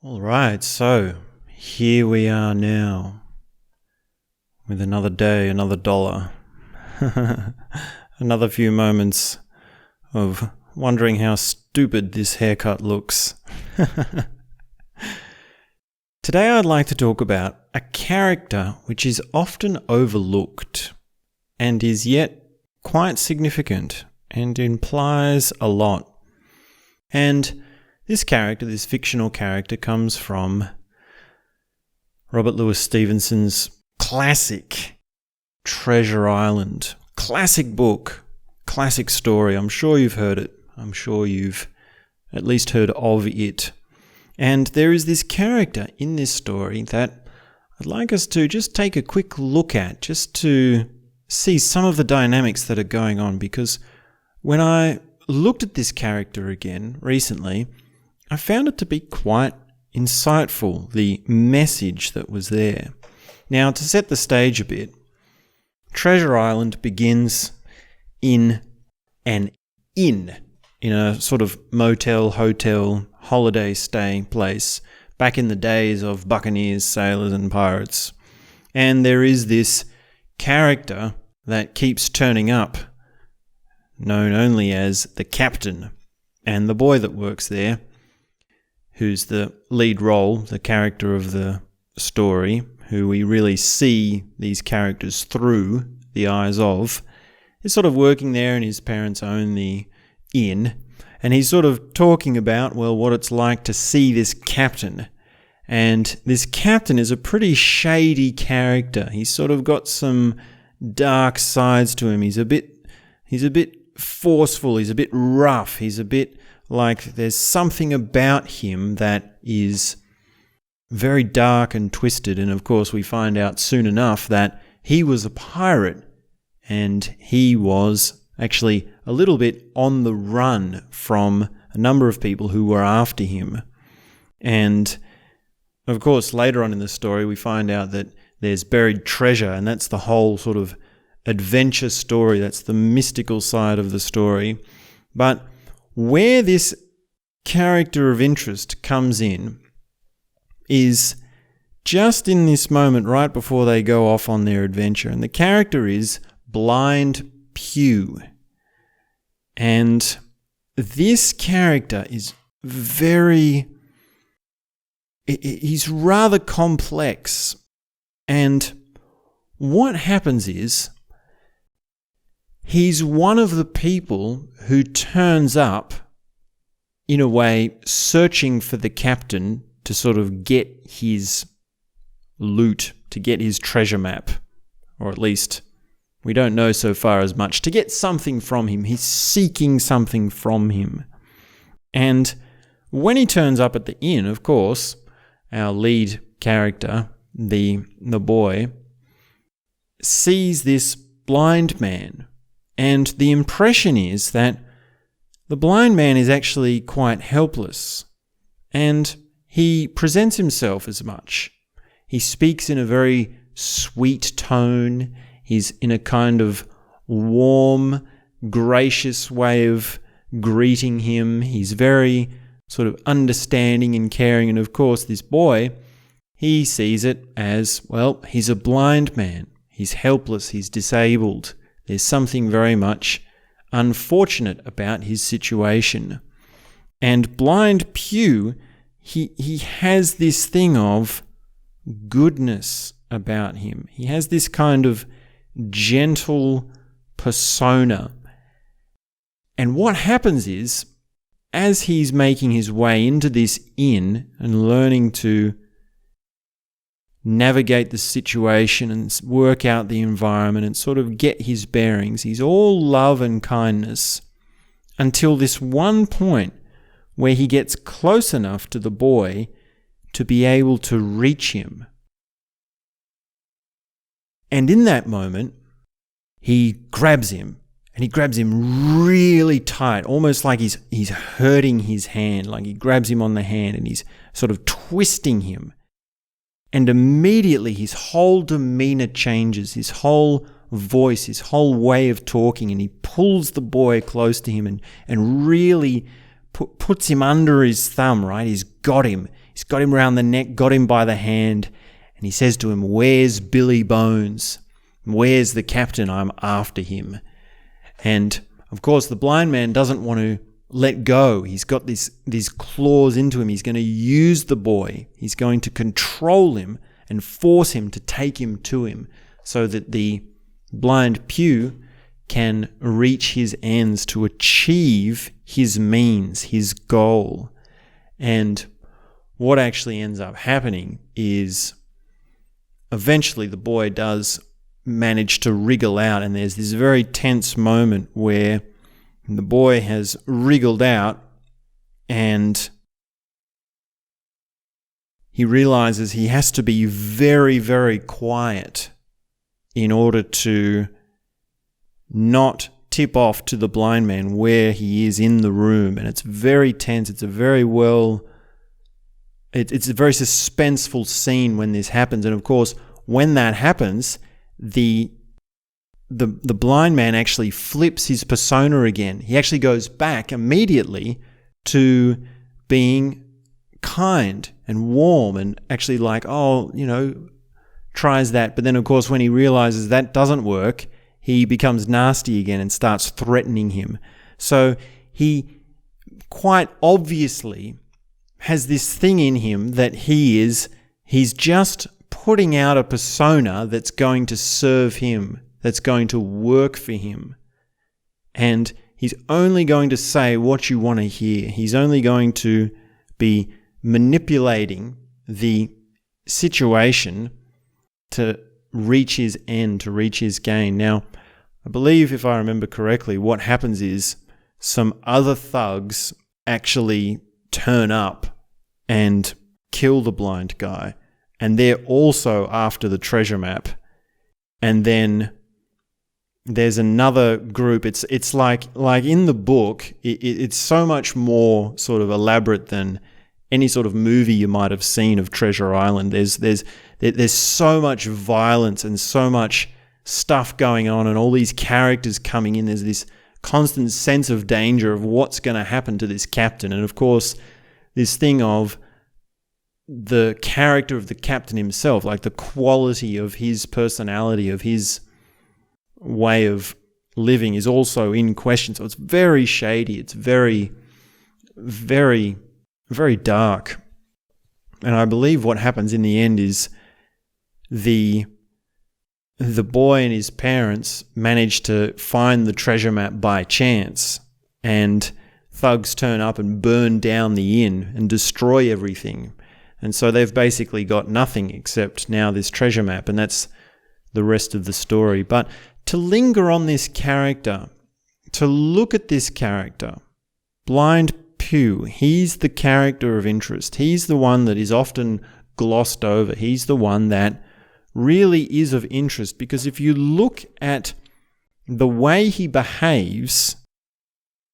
All right, so here we are now with another day, another dollar, another few moments of wondering how stupid this haircut looks. Today I'd like to talk about a character which is often overlooked and is yet quite significant and implies a lot. And this character, this fictional character, comes from Robert Louis Stevenson's classic Treasure Island. Classic book, classic story. I'm sure you've heard it. I'm sure you've at least heard of it. And there is this character in this story that I'd like us to just take a quick look at, just to see some of the dynamics that are going on. Because when I looked at this character again recently, I found it to be quite insightful, the message that was there. Now, to set the stage a bit, Treasure Island begins in an inn, in a sort of motel, hotel, holiday stay place, back in the days of buccaneers, sailors and pirates. And there is this character that keeps turning up, known only as the captain, and the boy that works there, who's the lead role, the character of the story, who we really see these characters through the eyes of, is sort of working there, and his parents own the inn. And he's sort of talking about, well, what it's like to see this captain. And this captain is a pretty shady character. He's sort of got some dark sides to him. He's a bit forceful. He's a bit rough. He's a bit like there's something about him that is very dark and twisted. And of course, we find out soon enough that he was a pirate, and he was actually a little bit on the run from a number of people who were after him. And of course, later on in the story, we find out that there's buried treasure, and that's the whole sort of adventure story. That's the mystical side of the story. But where this character of interest comes in is just in this moment right before they go off on their adventure. And the character is Blind Pew. And this character is he's rather complex. And what happens is, he's one of the people who turns up, in a way, searching for the captain to sort of get his loot, to get his treasure map, or at least we don't know so far as much, to get something from him. He's seeking something from him. And when he turns up at the inn, of course, our lead character, the boy, sees this blind man. And the impression is that the blind man is actually quite helpless. And he presents himself as much. He speaks in a very sweet tone. He's in a kind of warm, gracious way of greeting him. He's very sort of understanding and caring. And of course, this boy, he sees it as, well, he's a blind man. He's helpless. He's disabled. There's something very much unfortunate about his situation. And Blind Pew, he has this thing of goodness about him. He has this kind of gentle persona. And what happens is, as he's making his way into this inn and learning to navigate the situation and work out the environment and sort of get his bearings, he's all love and kindness until this one point where he gets close enough to the boy to be able to reach him. And in that moment, he grabs him, and he grabs him really tight, almost like he's hurting his hand, like he grabs him on the hand and he's sort of twisting him. And immediately his whole demeanor changes, his whole voice, his whole way of talking, and he pulls the boy close to him and really puts him under his thumb, right? He's got him. He's got him around the neck, got him by the hand, and he says to him, "Where's Billy Bones? Where's the captain? I'm after him." And of course, the blind man doesn't want to let go. He's got these claws into him. He's going to use the boy. He's going to control him and force him to take him to him so that the Blind Pew can reach his ends to achieve his means, his goal. And what actually ends up happening is eventually the boy does manage to wriggle out, and there's this very tense moment where the boy has wriggled out and he realizes he has to be very, very quiet in order to not tip off to the blind man where he is in the room. And it's very tense. It's a very it's a very suspenseful scene when this happens. And of course, when that happens, the blind man actually flips his persona again. He actually goes back immediately to being kind and warm and actually like, tries that. But then, of course, when he realizes that doesn't work, he becomes nasty again and starts threatening him. So he quite obviously has this thing in him that he's just putting out a persona that's going to serve him, that's going to work for him. And he's only going to say what you want to hear. He's only going to be manipulating the situation to reach his end, to reach his gain. Now, I believe, if I remember correctly, what happens is some other thugs actually turn up and kill the blind guy. And they're also after the treasure map. And then there's another group. It's like in the book, it's so much more sort of elaborate than any sort of movie you might have seen of Treasure Island. There's so much violence and so much stuff going on and all these characters coming in. There's this constant sense of danger of what's going to happen to this captain. And of course, this thing of the character of the captain himself, like the quality of his personality, of his way of living is also in question. So it's very shady. It's very, very, very dark. And I believe what happens in the end is the boy and his parents manage to find the treasure map by chance, and thugs turn up and burn down the inn and destroy everything. And so they've basically got nothing except now this treasure map, and that's the rest of the story. But to linger on this character, to look at this character, Blind Pew, he's the character of interest. He's the one that is often glossed over. He's the one that really is of interest, because if you look at the way he behaves,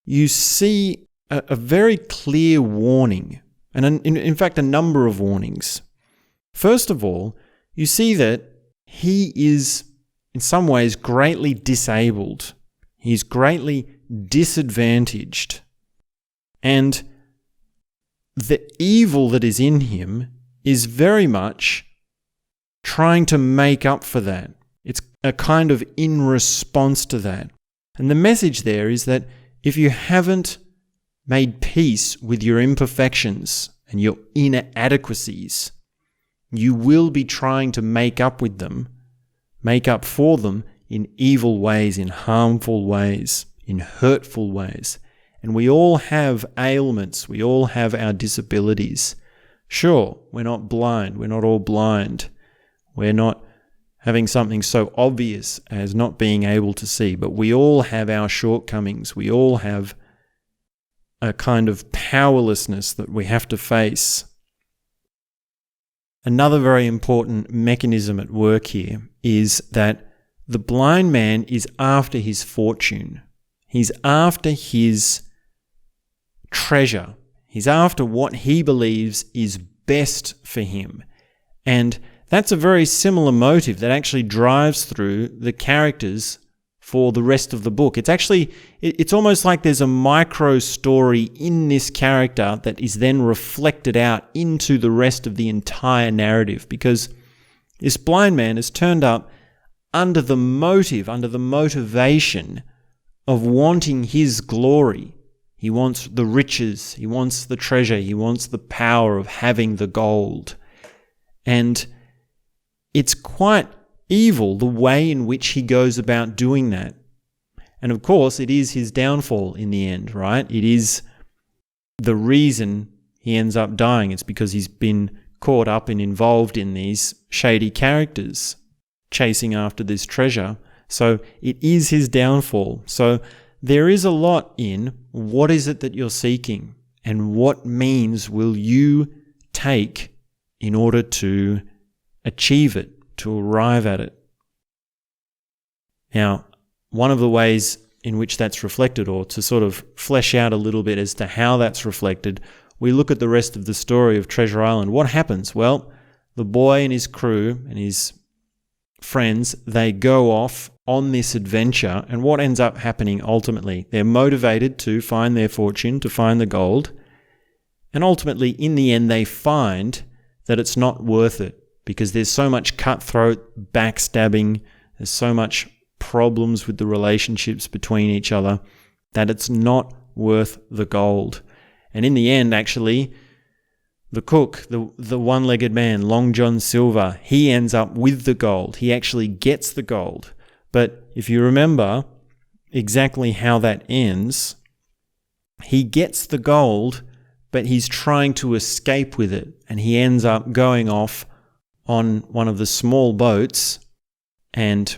you see a very clear warning, and in fact a number of warnings. First of all, you see that he is in some ways greatly disabled. He's greatly disadvantaged. And the evil that is in him is very much trying to make up for that. It's a kind of in response to that. And the message there is that if you haven't made peace with your imperfections and your inadequacies, you will be trying to make up for them in evil ways, in harmful ways, in hurtful ways. And we all have ailments. We all have our disabilities. Sure, we're not blind. We're not all blind. We're not having something so obvious as not being able to see, but we all have our shortcomings. We all have a kind of powerlessness that we have to face. Another very important mechanism at work here is that the blind man is after his fortune. He's after his treasure. He's after what he believes is best for him. And that's a very similar motive that actually drives through the characters for the rest of the book. It's almost like there's a micro story in this character that is then reflected out into the rest of the entire narrative, because this blind man has turned up under the motivation of wanting his glory. He wants the riches, he wants the treasure, he wants the power of having the gold. And it's quite evil the way in which he goes about doing that. And of course, it is his downfall in the end, right? It is the reason he ends up dying. It's because he's been caught up and involved in these shady characters chasing after this treasure. So it is his downfall. So there is a lot in what is it that you're seeking and what means will you take in order to achieve it, to arrive at it. Now, one of the ways in which that's reflected, or to sort of flesh out a little bit as to how that's reflected, we look at the rest of the story of Treasure Island. What happens? Well, the boy and his crew and his friends, they go off on this adventure, and what ends up happening ultimately? They're motivated to find their fortune, to find the gold, and ultimately, in the end, they find that it's not worth it, because there's so much cutthroat backstabbing, there's so much problems with the relationships between each other, that it's not worth the gold. And in the end, actually, the cook, the one-legged man, Long John Silver, he ends up with the gold. He actually gets the gold. But if you remember exactly how that ends, he gets the gold, but he's trying to escape with it. And he ends up going off on one of the small boats, and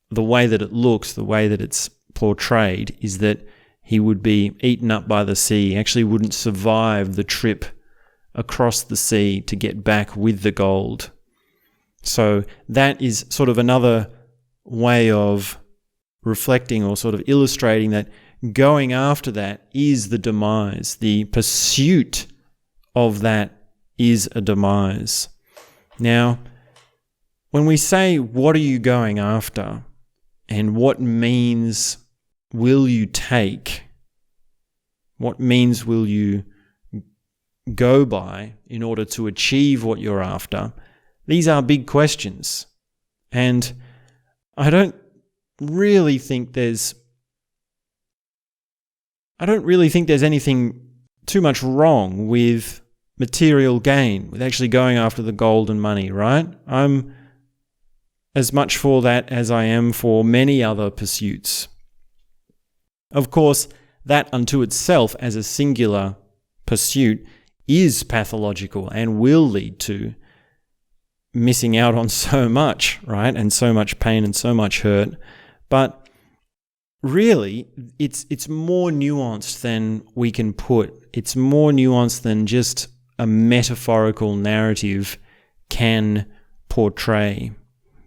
the way that it looks, the way that it's portrayed, is that he would be eaten up by the sea. He actually wouldn't survive the trip across the sea to get back with the gold. So that is sort of another way of reflecting or sort of illustrating that going after that is the demise. The pursuit of that is a demise. Now, when we say, what are you going after? And what means will you take? What means will you go by in order to achieve what you're after? These are big questions. And I don't really think there's anything too much wrong with material gain, with actually going after the gold and money, right? I'm as much for that as I am for many other pursuits. Of course, that unto itself as a singular pursuit is pathological and will lead to missing out on so much, right? And so much pain and so much hurt. But really, it's more nuanced than we can put. It's more nuanced than just a metaphorical narrative can portray.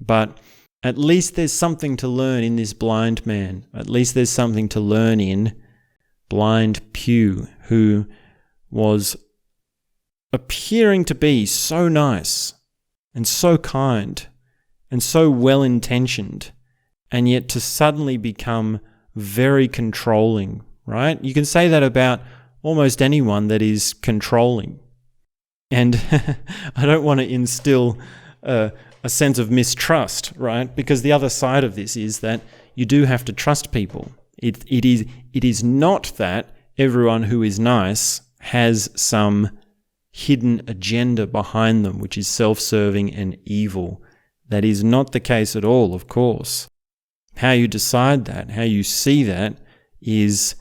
But at least there's something to learn in this blind man. At least there's something to learn in Blind Pew, who was appearing to be so nice and so kind and so well-intentioned, and yet to suddenly become very controlling, right? You can say that about almost anyone that is controlling. And I don't want to instill a sense of mistrust, right? Because the other side of this is that you do have to trust people. It is not that everyone who is nice has some hidden agenda behind them, which is self-serving and evil. That is not the case at all, of course. How you decide that, how you see that, is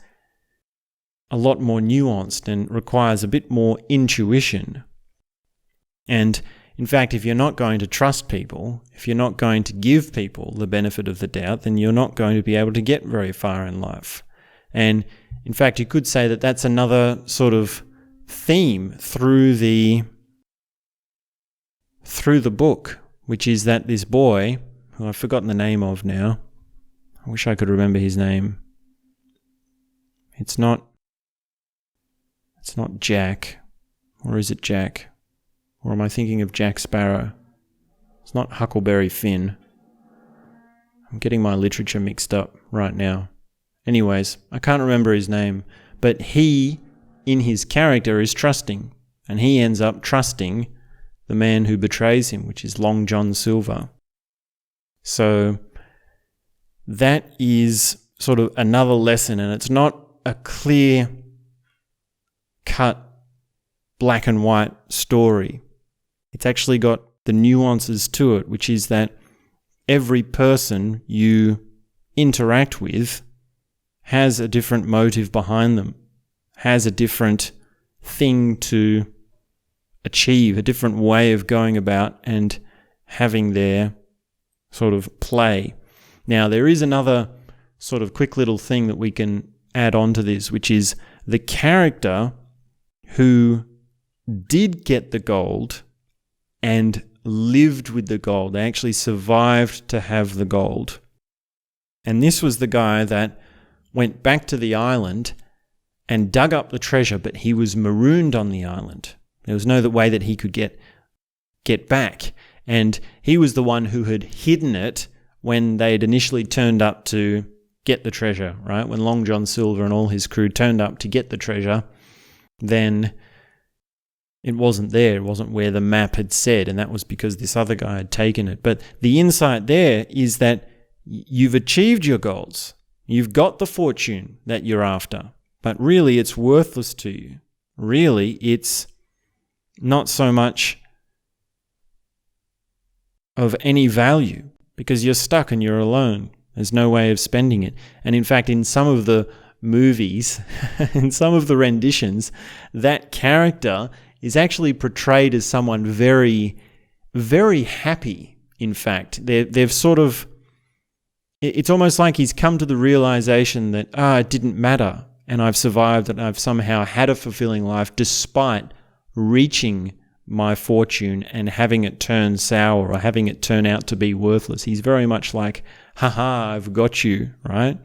a lot more nuanced and requires a bit more intuition. And in fact, if you're not going to trust people, if you're not going to give people the benefit of the doubt, then you're not going to be able to get very far in life. And in fact, you could say that that's another sort of theme through the book, which is that this boy, who I've forgotten the name of now, I wish I could remember his name. It's not Jack, or is it Jack? Or am I thinking of Jack Sparrow? It's not Huckleberry Finn. I'm getting my literature mixed up right now. Anyways, I can't remember his name, but he, in his character, is trusting, and he ends up trusting the man who betrays him, which is Long John Silver. So that is sort of another lesson, and it's not a clear-cut black and white story. It's actually got the nuances to it, which is that every person you interact with has a different motive behind them, has a different thing to achieve, a different way of going about and having their sort of play. Now, there is another sort of quick little thing that we can add on to this, which is the character who did get the gold and lived with the gold. They actually survived to have the gold. And this was the guy that went back to the island and dug up the treasure, but he was marooned on the island. There was no way that he could get back. And he was the one who had hidden it when they'd initially turned up to get the treasure, right? When Long John Silver and all his crew turned up to get the treasure, then it wasn't there. It wasn't where the map had said, and that was because this other guy had taken it. But the insight there is that you've achieved your goals. You've got the fortune that you're after, but really it's worthless to you. Really, it's not so much of any value because you're stuck and you're alone. There's no way of spending it. And in fact, in some of the movies, in some of the renditions, that character is actually portrayed as someone very, very happy, in fact. They've sort of... It's almost like he's come to the realization that, it didn't matter, and I've survived, and I've somehow had a fulfilling life despite reaching my fortune and having it turn sour or having it turn out to be worthless. He's very much like, haha, I've got you, right?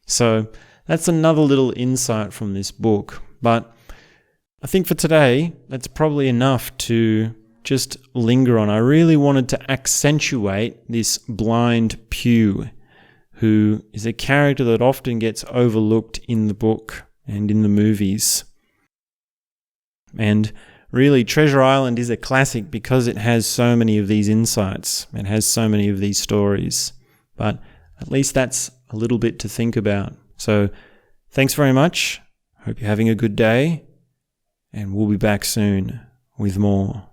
So that's another little insight from this book. But I think for today, that's probably enough to just linger on. I really wanted to accentuate this Blind Pew, who is a character that often gets overlooked in the book and in the movies. And really, Treasure Island is a classic because it has so many of these insights. It has so many of these stories. But at least that's a little bit to think about. So thanks very much. Hope you're having a good day. And we'll be back soon with more.